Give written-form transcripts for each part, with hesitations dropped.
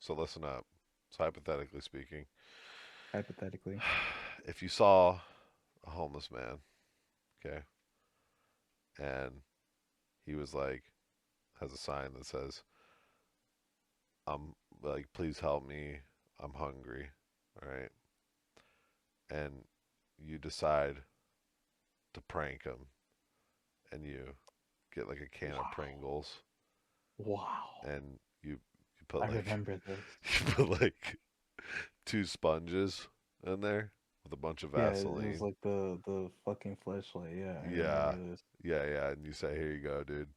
So listen up. So hypothetically speaking, Hypothetically. if you saw a homeless man, okay, and he was like has a sign that says, "I'm like, please help me. I'm hungry." All right, and you decide to prank him, and you get like a can of Wow. Pringles, Wow. and you put I like remember this. you put like two sponges in there with a bunch of Yeah, it was Vaseline. like the fucking flashlight. Yeah, I Yeah, remember this. yeah, and you say, "Here you go, dude."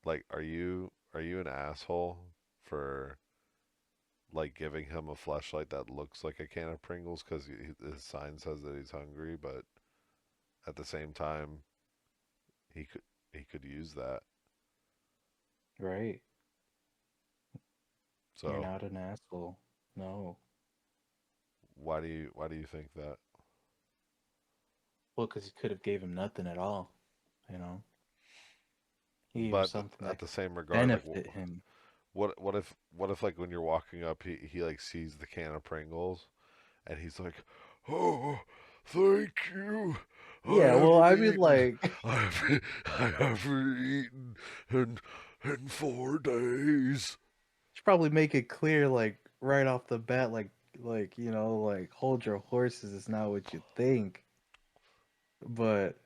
Like, are you an asshole for like giving him a flashlight that looks like a can of Pringles because his sign says that he's hungry, but at the same time he could he could use that. Right. You're So not an asshole. No. why do you think that? Well, because you could have gave him nothing at all. You know, he gave him But something at that the could same regard, like benefit him. what if like when you're walking up, he like sees the can of Pringles and he's like, "Oh, thank you. I Yeah, well, haven't I mean, eaten. like, I haven't eaten in in 4 days." should probably make it clear, like, right off the bat, like, hold your horses is not what you think. But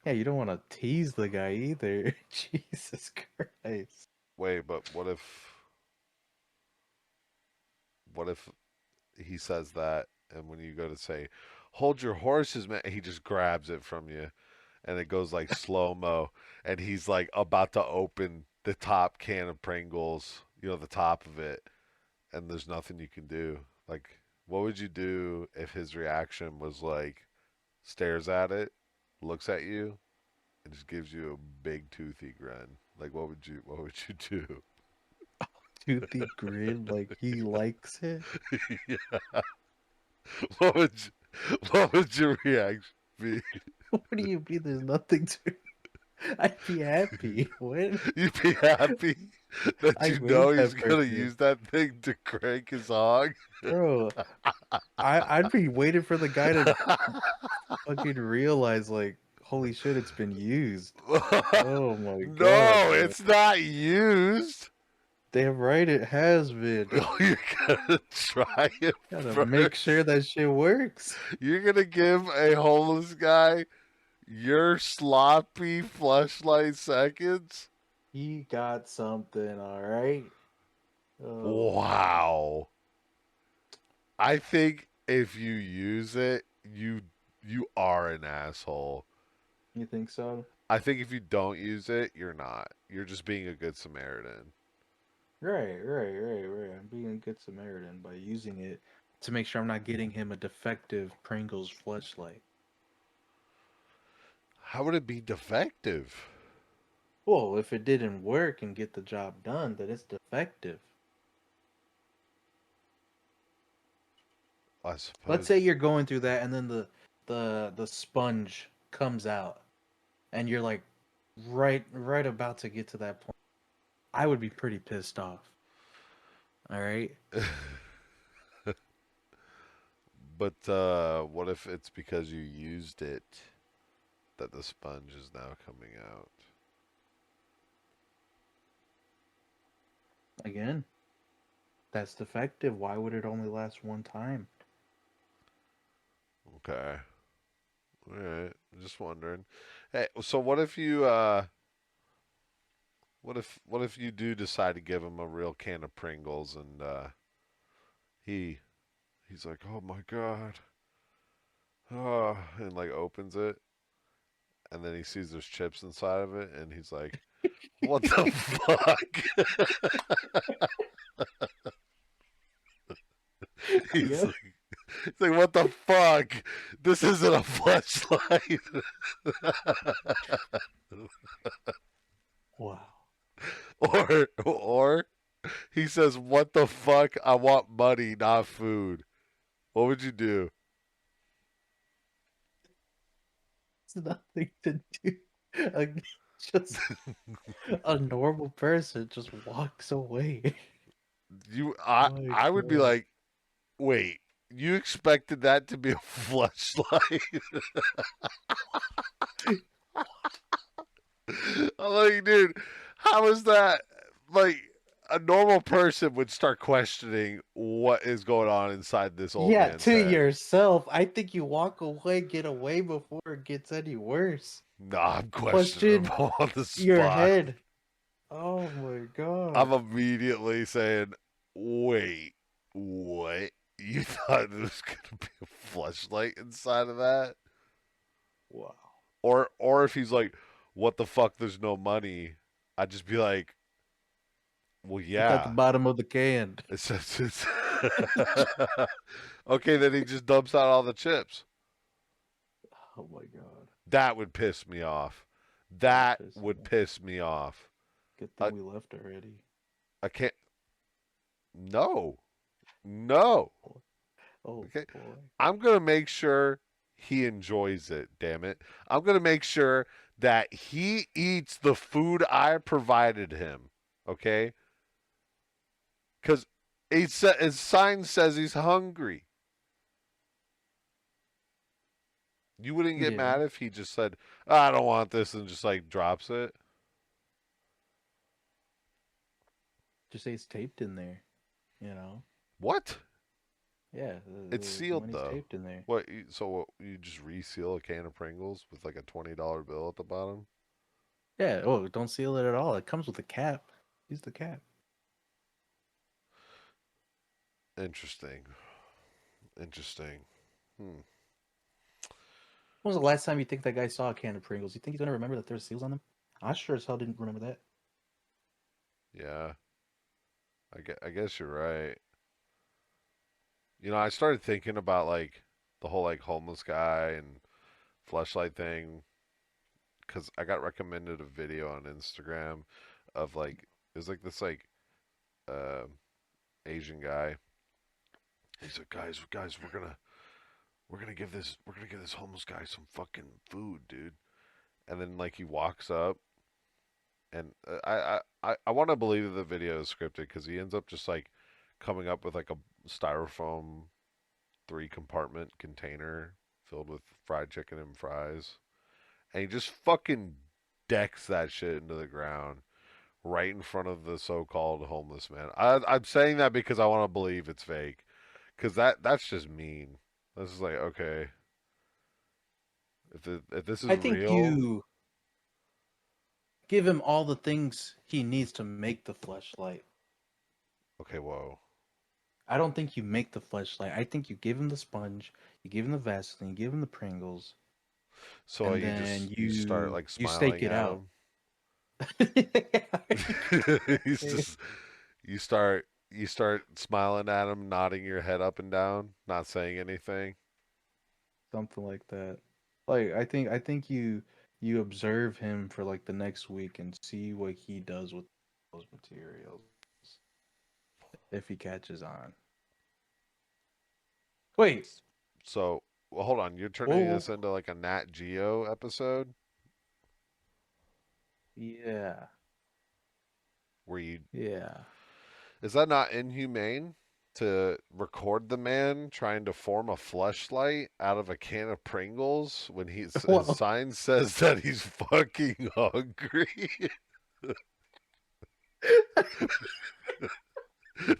yeah, you don't want to tease the guy either. Jesus Christ. Wait, but what if he says that, and when you go to say, "Hold your horses, man," he just grabs it from you, and it goes like slow mo, and he's like about to open the top can of Pringles, the top of it, and there's nothing you can do. Like, what would you do if his reaction was like stares at it, looks at you, and just gives you a big toothy grin? Like, what would you do? Toothy grin, like he likes it. Yeah. What would what would your reaction be? What do you mean there's nothing to I'd be happy. What? You'd be happy that I you made know he's that gonna person. use that thing to crank his hog. Bro, I'd be waiting for the guy to fucking realize, like, holy shit, it's been used. Oh my god, No, bro. it's not used. Damn right it has been. You're gonna try it Gotta make sure first. that shit works. You're gonna give a homeless guy your sloppy fleshlight seconds? He got something, alright? Oh my god. Wow. I think if you use it, you are an asshole. You think so? I think if you don't use it, you're not. You're just being a good Samaritan. Right. I'm being a good Samaritan by using it to make sure I'm not getting him a defective Pringles fleshlight. How would it be defective? Well, if it didn't work and get the job done, then it's defective. I Let's suppose. say you're going through that and then the sponge comes out and you're like right about to get to that point. I would be pretty pissed off. All right? But what if it's because you used it that the sponge is now coming out? Again, that's defective. Why would it only last one time? Okay. All right. Just wondering. Hey, so what if you do decide to give him a real can of Pringles and he he's like, "Oh my god." And like opens it and then he sees there's chips inside of it and he's like, "What the fuck?" he's Yeah. like he's like, "What the fuck? This isn't a flashlight." Wow. or he says, "What the fuck? I want money, not food." What would you do? It's nothing to do. Like, just a normal person just walks away. You, My I would be God. like, wait, you expected that to be a fleshlight? I'm like, dude, how is that? Like, a normal person would start questioning what is going on inside this old Yeah, man's to head. yourself. I think you walk away, get away before it gets any worse. Nah, I'm questioning him Question on the your spot. head. Oh my I'm God. immediately saying, wait, what? You thought there was going to be a fleshlight inside of that? Wow. Or if he's like, what the fuck, there's no money, I'd just be like, well, Look at the yeah. bottom of the can. It says it's okay, then he just dumps out all the chips. Oh my God. That would piss me off. That would That piss would me off. piss me off. Good thing I, we left already. I can't. No, no. Boy. Oh Okay, boy. I'm gonna make sure he enjoys it. Damn it! I'm gonna make sure that he eats the food I provided him. Okay, because his sign says he's hungry. You wouldn't get Yeah. mad if he just said, "I don't want this," and just like drops it. Just say it's taped in there. You know? What? Yeah, It's the sealed money's though. taped in there. What? So what, you just reseal a can of Pringles with like a $20 bill at the bottom? Yeah, oh, don't seal it at all. It comes with a cap. Use the cap. Interesting. Interesting. Hmm. When was the last time you think that guy saw a can of Pringles? You think he's gonna remember that there's seals on them? I sure as hell didn't remember that. Yeah. I guess you're right. I started thinking about like the whole like homeless guy and fleshlight thing because I got recommended a video on Instagram of like it was like this like uh, Asian guy. He's like, guys, we're gonna give this homeless guy some fucking food, dude. And then like he walks up, and I want to believe that the video is scripted because he ends up just like coming up with like a styrofoam 3 compartment container filled with fried chicken and fries, and he just fucking decks that shit into the ground right in front of the so-called homeless man. I'm saying that because I want to believe it's fake, because that's just mean. This is like, okay, if this is I think real, you give him all the things he needs to make the fleshlight. okay, whoa. I don't think you make the fleshlight. I think you give him the sponge, you give him the Vaseline, you give him the Pringles, So and you then just you start like you stake smiling it at out. him. He's just you start smiling at him, nodding your head up and down, not saying anything. Something like that. Like I think you observe him for like the next week and see what he does with those materials if he catches on. Wait. So, well, hold on. You're turning Whoa. this into like a Nat Geo episode Yeah. where you Yeah. is that not inhumane to record the man trying to form a fleshlight out of a can of Pringles when his Well, sign says that he's fucking hungry?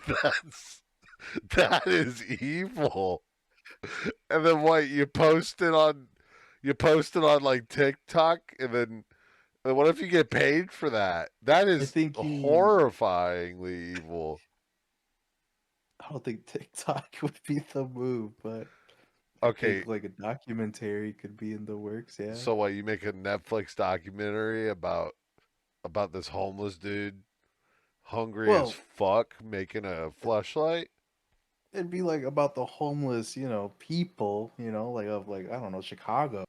That's that is evil. And then what? You post it on like TikTok, and what if you get paid for that? That I is think you horrifyingly evil. I don't think TikTok would be the move, but I Okay, think like a documentary could be in the works, yeah. so what? You make a Netflix documentary about this homeless dude, hungry as Well, fuck, making a fleshlight. it'd be like about the homeless, people, like of like I don't know, Chicago,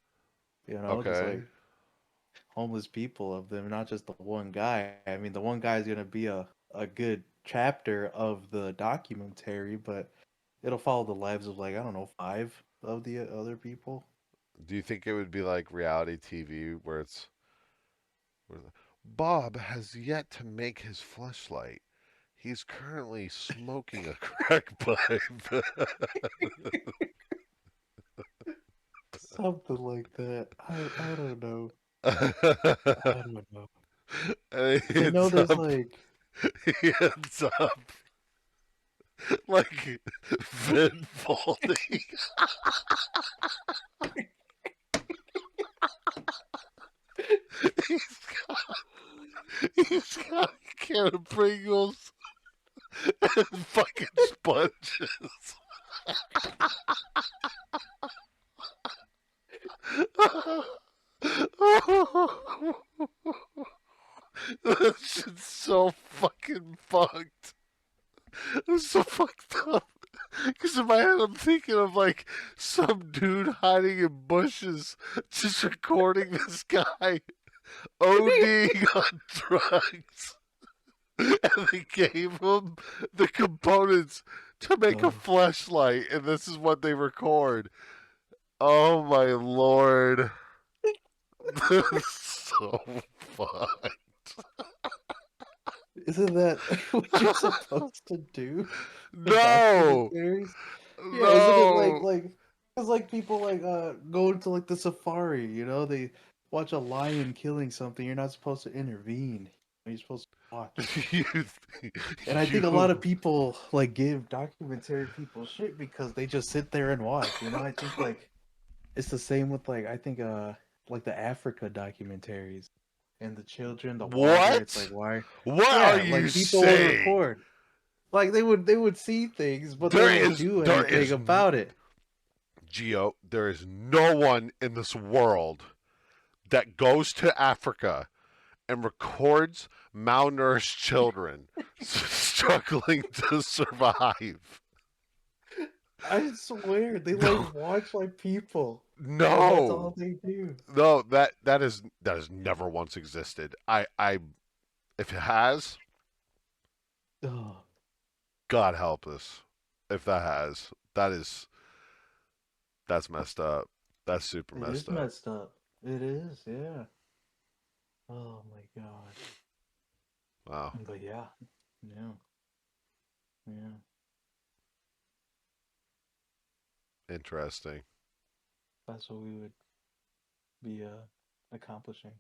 just Okay. like homeless people of them, not just the one guy. I mean, the one guy is gonna be a good chapter of the documentary, but it'll follow the lives of like I don't know, five of the other people. Do you think it would be like reality TV where Bob has yet to make his fleshlight. He's currently smoking a crack pipe. Something like that. I don't know. I don't know. And Cause I know there's like he ends up like Vin Foldy. He's he's got a can of Pringles and fucking sponges. That shit's so fucking fucked. It's so fucked up. Because in my head, I'm thinking of like some dude hiding in bushes, just recording this guy ODing on drugs. And they gave him the components to make a oh, flashlight, and this is what they record. Oh my lord. This is so fucked. isn't that what you're supposed to do for No! documentaries? Yeah, isn't it No! cause like people like go into like the safari, they watch a lion killing something. You're not supposed to intervene. You're supposed to watch. you, And I think a lot of you, people like give documentary people shit because they just sit there and watch. I think like it's the same with I think like the Africa documentaries and the children, the water. It's like what? why? What are Yeah, you like people would saying? record. Like they would see things, but they There won't is, do there anything is, about it. Geo, there is no one in this world that goes to Africa and records malnourished children struggling to survive. I swear they like No, watch like people, and that's all no, they do. no. That has never once existed. I if it has, Oh, God help us. If that has, that's messed up. That's super it messed is up. messed up. It is, yeah. Oh my god. Wow, But yeah, yeah, yeah. interesting. That's what we would be accomplishing.